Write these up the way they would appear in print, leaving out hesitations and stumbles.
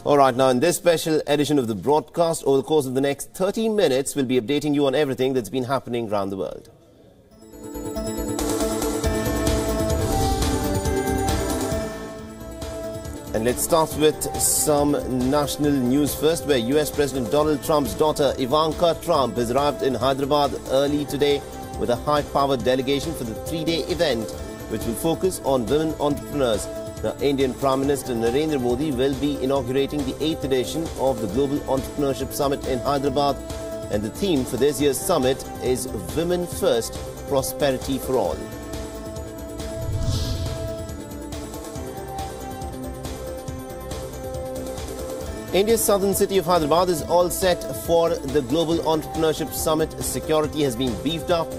All right, now in this special edition of the broadcast, over the course of the next 30 minutes, we'll be updating you on everything that's been happening around the world. And let's start with some national news first, where US President Donald Trump's daughter Ivanka Trump has arrived in Hyderabad early today with a high-powered delegation for the three-day event, which will focus on women entrepreneurs. Now, Indian Prime Minister Narendra Modi will be inaugurating the 8th edition of the Global Entrepreneurship Summit in Hyderabad, and the theme for this year's summit is Women First, Prosperity for All. India's southern city of Hyderabad is all set for the Global Entrepreneurship Summit. Security has been beefed up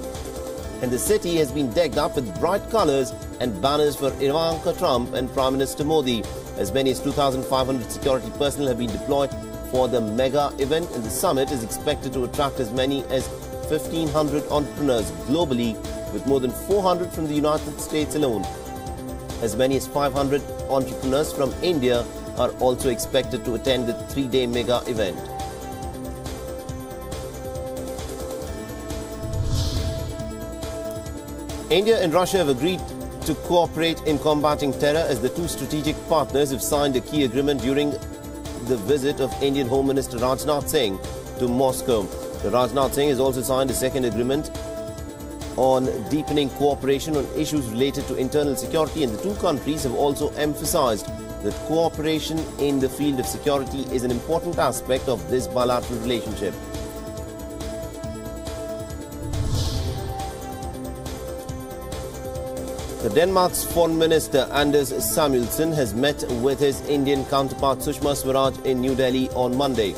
and the city has been decked up with bright colours and banners for Ivanka Trump and Prime Minister Modi. As many as 2,500 security personnel have been deployed for the mega event, and the summit is expected to attract as many as 1,500 entrepreneurs globally, with more than 400 from the United States alone. As many as 500 entrepreneurs from India are also expected to attend the three-day mega event. India and Russia have agreed to cooperate in combating terror as the two strategic partners have signed a key agreement during the visit of Indian Home Minister Rajnath Singh to Moscow. Rajnath Singh has also signed a second agreement on deepening cooperation on issues related to internal security, and the two countries have also emphasized that cooperation in the field of security is an important aspect of this bilateral relationship. Denmark's Foreign Minister Anders Samuelsen has met with his Indian counterpart Sushma Swaraj in New Delhi on Monday.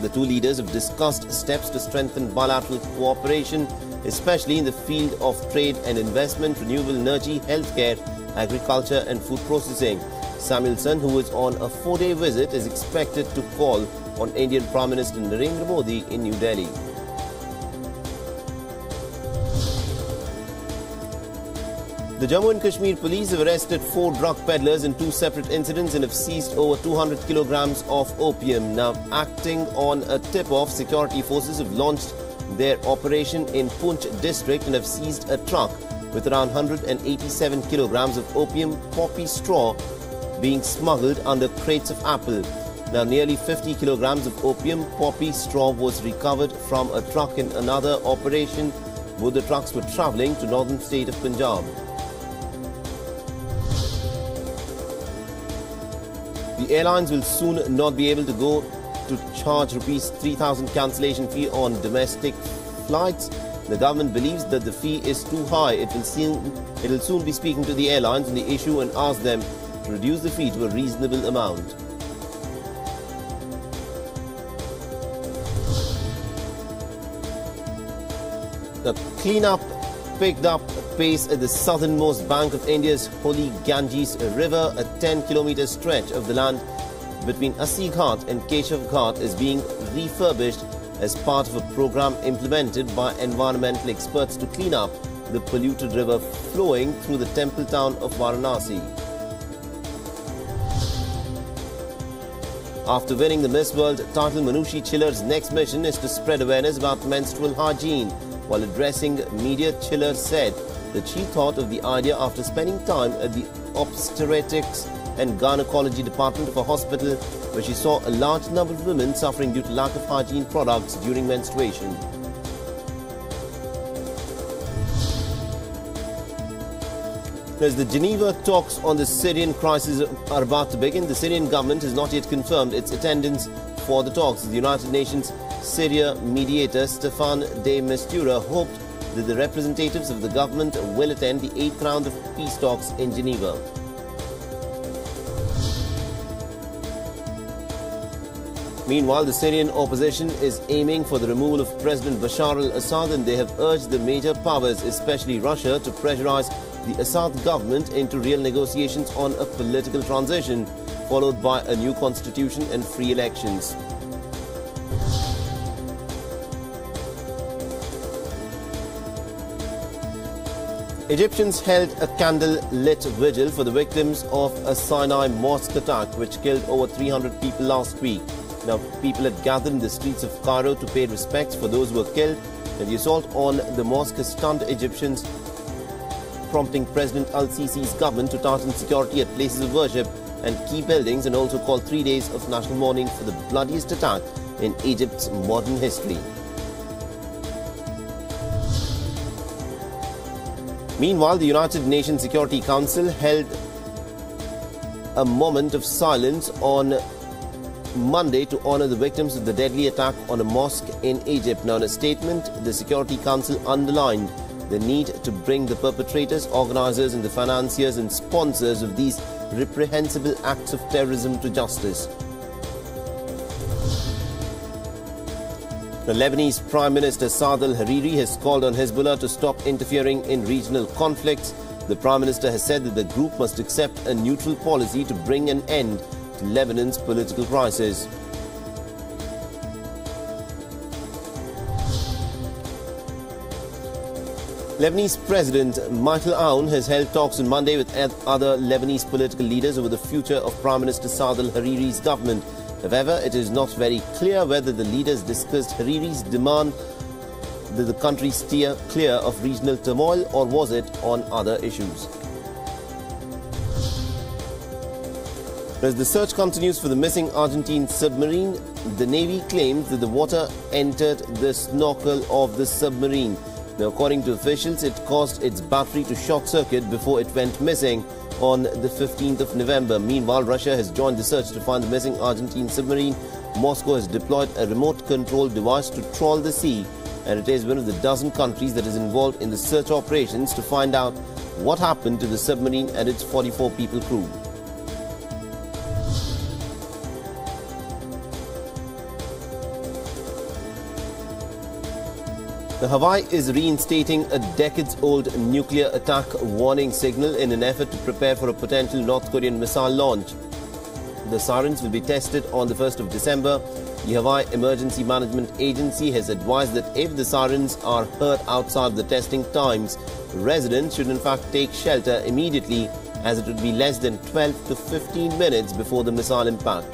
The two leaders have discussed steps to strengthen bilateral cooperation, especially in the field of trade and investment, renewable energy, healthcare, agriculture and food processing. Samuelsen, who is on a 4-day visit, is expected to call on Indian Prime Minister Narendra Modi in New Delhi. The Jammu and Kashmir police have arrested 4 drug peddlers in 2 separate incidents and have seized over 200 kilograms of opium. Now, acting on a tip-off, security forces have launched their operation in Poonch district and have seized a truck with around 187 kilograms of opium poppy straw being smuggled under crates of apple. Now, nearly 50 kilograms of opium poppy straw was recovered from a truck in another operation. Both the trucks were travelling to northern state of Punjab. The airlines will soon not be able to go to charge Rs 3,000 cancellation fee on domestic flights. The government believes that the fee is too high. It will soon be speaking to the airlines on the issue and ask them to reduce the fee to a reasonable amount. The cleanup picked up pace at the southernmost bank of India's holy Ganges River. A 10-kilometer stretch of the land between Asi Ghat and Keshav Ghat is being refurbished as part of a program implemented by environmental experts to clean up the polluted river flowing through the temple town of Varanasi. After winning the Miss World title, Manushi Chiller's next mission is to spread awareness about menstrual hygiene. While addressing media, Chiller said that she thought of the idea after spending time at the obstetrics and gynecology department of a hospital, where she saw a large number of women suffering due to lack of hygiene products during menstruation. As the Geneva talks on the Syrian crisis are about to begin, the Syrian government has not yet confirmed its attendance for the talks. The United Nations Syria mediator Stefan de Mistura hoped that the representatives of the government will attend the 8th round of peace talks in Geneva. Meanwhile, the Syrian opposition is aiming for the removal of President Bashar al-Assad, and they have urged the major powers, especially Russia, to pressurize the Assad government into real negotiations on a political transition, followed by a new constitution and free elections. Egyptians held a candle-lit vigil for the victims of a Sinai mosque attack which killed over 300 people last week. Now, people had gathered in the streets of Cairo to pay respects for those who were killed, and the assault on the mosque has stunned Egyptians, prompting President al-Sisi's government to tighten security at places of worship and key buildings, and also called 3 days of national mourning for the bloodiest attack in Egypt's modern history. Meanwhile, the United Nations Security Council held a moment of silence on Monday to honor the victims of the deadly attack on a mosque in Egypt. Now, in a statement, the Security Council underlined the need to bring the perpetrators, organizers and the financiers and sponsors of these reprehensible acts of terrorism to justice. The Lebanese Prime Minister Saad al-Hariri has called on Hezbollah to stop interfering in regional conflicts. The Prime Minister has said that the group must accept a neutral policy to bring an end to Lebanon's political crisis. Lebanese President Michael Aoun has held talks on Monday with other Lebanese political leaders over the future of Prime Minister Saad al-Hariri's government. However, it is not very clear whether the leaders discussed Hariri's demand that the country steer clear of regional turmoil, or was it on other issues. As the search continues for the missing Argentine submarine, the Navy claims that the water entered the snorkel of the submarine. Now, according to officials, it caused its battery to short circuit before it went missing on the 15th of November. Meanwhile, Russia has joined the search to find the missing Argentine submarine. Moscow has deployed a remote-controlled device to trawl the sea, and it is one of the dozen countries that is involved in the search operations to find out what happened to the submarine and its 44-people crew. The Hawaii is reinstating a decades-old nuclear attack warning signal in an effort to prepare for a potential North Korean missile launch. The sirens will be tested on the 1st of December. The Hawaii Emergency Management Agency has advised that if the sirens are heard outside the testing times, residents should in fact take shelter immediately, as it would be less than 12 to 15 minutes before the missile impact.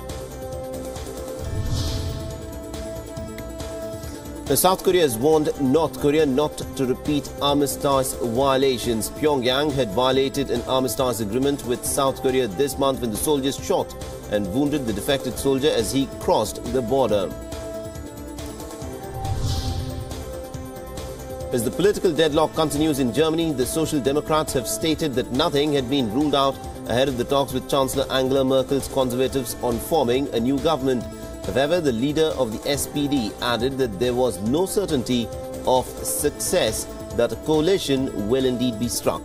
South Korea has warned North Korea not to repeat armistice violations. Pyongyang had violated an armistice agreement with South Korea this month when the soldiers shot and wounded the defected soldier as he crossed the border. As the political deadlock continues in Germany, the Social Democrats have stated that nothing had been ruled out ahead of the talks with Chancellor Angela Merkel's Conservatives on forming a new government. However, the leader of the SPD added that there was no certainty of success, that a coalition will indeed be struck.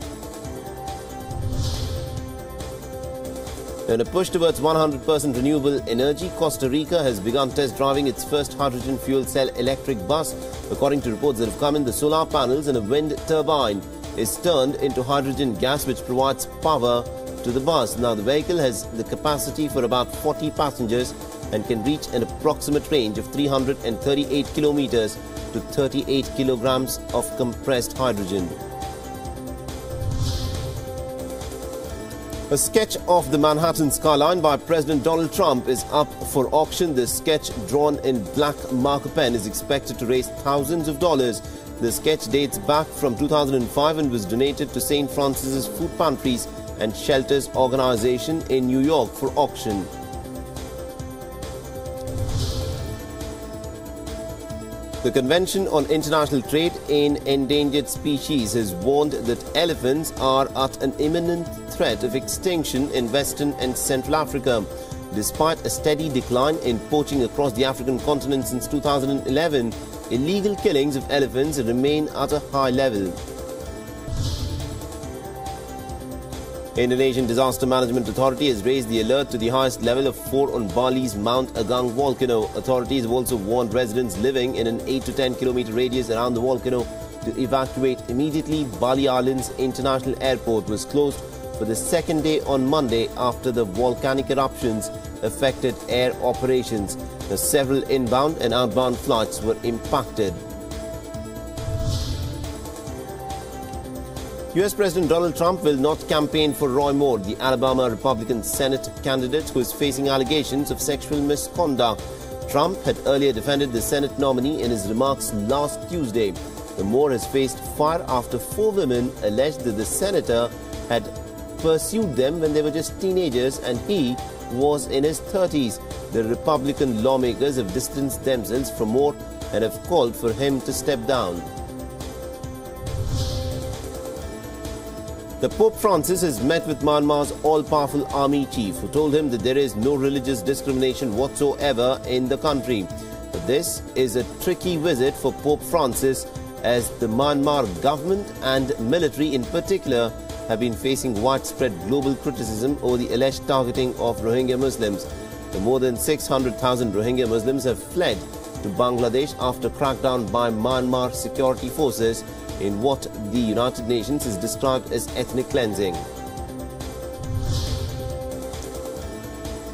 In a push towards 100% renewable energy, Costa Rica has begun test driving its first hydrogen fuel cell electric bus. According to reports that have come in, the solar panels and a wind turbine is turned into hydrogen gas, which provides power to the bus. Now, the vehicle has the capacity for about 40 passengers and can reach an approximate range of 338 kilometers to 38 kilograms of compressed hydrogen. A sketch of the Manhattan skyline by President Donald Trump is up for auction. This sketch, drawn in black marker pen, is expected to raise thousands of dollars. The sketch dates back from 2005 and was donated to St. Francis's Food Pantries and Shelters organization in New York for auction. The Convention on International Trade in Endangered Species has warned that elephants are at an imminent threat of extinction in Western and Central Africa. Despite a steady decline in poaching across the African continent since 2011, illegal killings of elephants remain at a high level. Indonesian Disaster Management Authority has raised the alert to the highest level of 4 on Bali's Mount Agung volcano. Authorities have also warned residents living in an 8 to 10 kilometer radius around the volcano to evacuate immediately. Bali Island's international airport was closed for the second day on Monday after the volcanic eruptions affected air operations. Several inbound and outbound flights were impacted. US President Donald Trump will not campaign for Roy Moore, the Alabama Republican Senate candidate who is facing allegations of sexual misconduct. Trump had earlier defended the Senate nominee in his remarks last Tuesday. The Moore has faced fire after 4 women alleged that the senator had pursued them when they were just teenagers and he was in his 30s. The Republican lawmakers have distanced themselves from Moore and have called for him to step down. The Pope Francis has met with Myanmar's all-powerful army chief, who told him that there is no religious discrimination whatsoever in the country. But this is a tricky visit for Pope Francis, as the Myanmar government and military in particular have been facing widespread global criticism over the alleged targeting of Rohingya Muslims. The more than 600,000 Rohingya Muslims have fled to Bangladesh after crackdown by Myanmar security forces in what the United Nations has described as ethnic cleansing.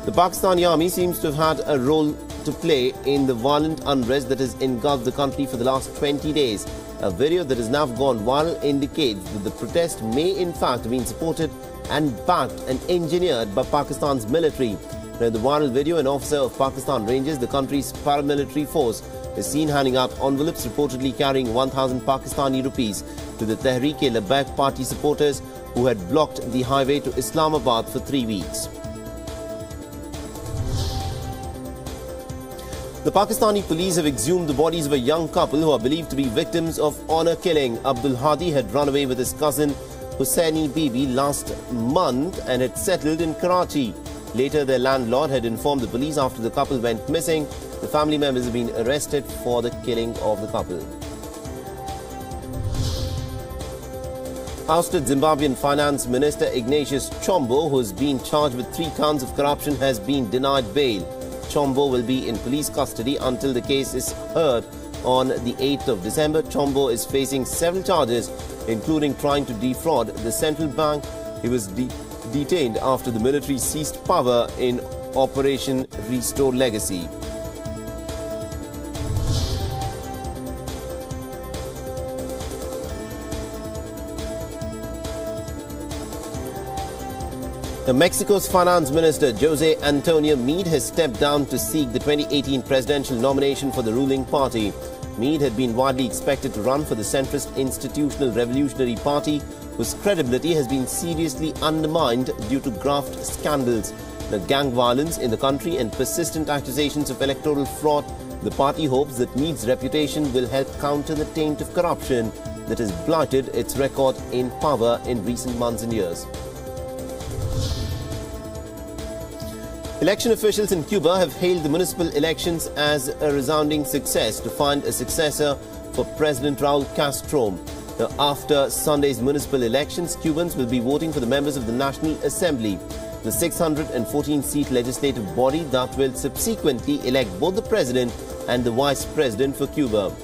The Pakistani army seems to have had a role to play in the violent unrest that has engulfed the country for the last 20 days. A video that has now gone viral indicates that the protest may in fact have been supported and backed and engineered by Pakistan's military. Now, in the viral video, an officer of Pakistan Rangers, the country's paramilitary force, is seen handing out envelopes reportedly carrying 1,000 Pakistani rupees to the Tehreek-e-Labbaik party supporters who had blocked the highway to Islamabad for 3 weeks. The Pakistani police have exhumed the bodies of a young couple who are believed to be victims of honor killing. Abdul Hadi had run away with his cousin Hussaini Bibi last month and had settled in Karachi. Later, their landlord had informed the police after the couple went missing. The family members have been arrested for the killing of the couple. Ousted Zimbabwean Finance Minister Ignatius Chombo, who has been charged with 3 counts of corruption, has been denied bail. Chombo will be in police custody until the case is heard on the 8th of December. Chombo is facing several charges, including trying to defraud the central bank. He was detained after the military seized power in Operation Restore Legacy. Mexico's Finance Minister Jose Antonio Meade has stepped down to seek the 2018 presidential nomination for the ruling party. Meade had been widely expected to run for the centrist Institutional Revolutionary Party, whose credibility has been seriously undermined due to graft scandals, the gang violence in the country and persistent accusations of electoral fraud. The party hopes that Meade's reputation will help counter the taint of corruption that has blighted its record in power in recent months and years. Election officials in Cuba have hailed the municipal elections as a resounding success to find a successor for President Raul Castro. Now, after Sunday's municipal elections, Cubans will be voting for the members of the National Assembly, the 614-seat legislative body that will subsequently elect both the president and the vice president for Cuba.